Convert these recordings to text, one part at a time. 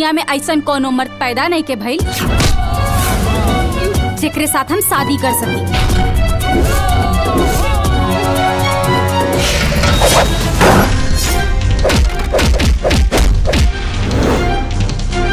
दुनिया में ऐसा कोनो मर्द पैदा नहीं के भइल जेकरे साथ हम शादी कर सकी।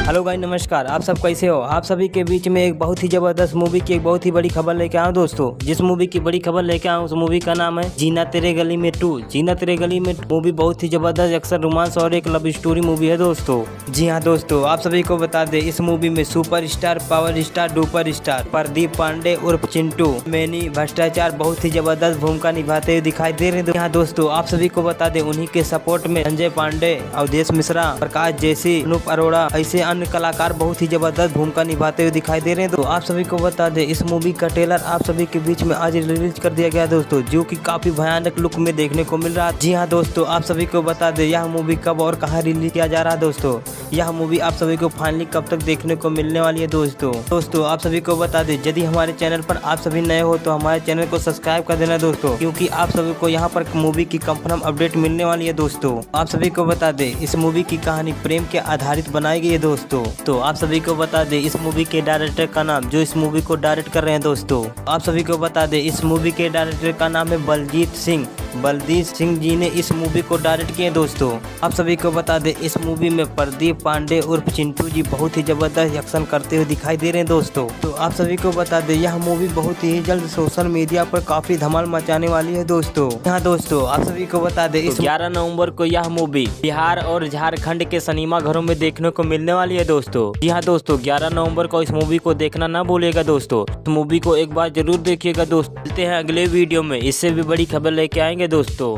हेलो गाइस, नमस्कार। आप सब कैसे हो? आप सभी के बीच में एक बहुत ही जबरदस्त मूवी की एक बहुत ही बड़ी खबर लेके आऊँ दोस्तों। जिस मूवी की बड़ी खबर लेके आऊँ उस मूवी का नाम है जीना तेरे गली में 2। जीना तेरे गली में मूवी बहुत ही जबरदस्त एक्शन, रोमांस और एक लव स्टोरी मूवी है दोस्तों। जी हाँ दोस्तों, आप सभी को बता दें इस मूवी में super star, power star, duper star Pradeep Pandey उर्फ चिंटू मैनी भ्रष्टाचार बहुत ही जबरदस्त भूमिका निभाते हुए दिखाई दे रहे हैं। यहाँ दोस्तों आप सभी को बता दें उन्हीं के सपोर्ट में संजय पांडे, अवधेश मिश्रा, प्रकाश जैसी, अनूप अरोड़ा ऐसे अन्य कलाकार बहुत ही जबरदस्त भूमिका निभाते हुए दिखाई दे रहे हैं। तो आप सभी को बता दें इस मूवी का ट्रेलर आप सभी के बीच में आज रिलीज कर दिया गया दोस्तों, जो कि काफी भयानक लुक में देखने को मिल रहा है। जी हाँ दोस्तों, आप सभी को बता दें यह मूवी कब और कहां रिलीज किया जा रहा है दोस्तों। यह मूवी आप सभी को फाइनली कब तक देखने को मिलने वाली है दोस्तों आप सभी को बता दें यदि हमारे चैनल पर आप सभी नए हो तो हमारे चैनल को सब्सक्राइब कर देना दोस्तों, क्योंकि आप सभी को यहाँ पर मूवी की कंफर्म अपडेट मिलने वाली है दोस्तों। आप सभी को बता दें इस मूवी की कहानी प्रेम के आधारित बनाई गई है दोस्तों। तो आप सभी को बता दें इस मूवी के डायरेक्टर का नाम, जो इस मूवी को डायरेक्ट कर रहे हैं दोस्तों, आप सभी को बता दें इस मूवी के डायरेक्टर का नाम है बलजीत सिंह जी ने इस मूवी को डायरेक्ट किए दोस्तों। आप सभी को बता दें इस मूवी में प्रदीप पांडे उर्फ चिंटू जी बहुत ही जबरदस्त एक्शन करते हुए दिखाई दे रहे हैं दोस्तों। तो आप सभी को बता दें यह मूवी बहुत ही जल्द सोशल मीडिया पर काफी धमाल मचाने वाली है दोस्तों। यहाँ दोस्तों आप सभी को बता दें इस 11 नवंबर को यह मूवी बिहार और झारखंड के सिनेमा घरों में देखने को मिलने वाली है दोस्तों। जी हाँ दोस्तों, 11 नवंबर को इस मूवी को देखना ना भूलिएगा दोस्तों। इस मूवी को एक बार जरूर देखिएगा दोस्तों। मिलते हैं अगले वीडियो में, इससे भी बड़ी खबर लेके आएंगे दोस्तों।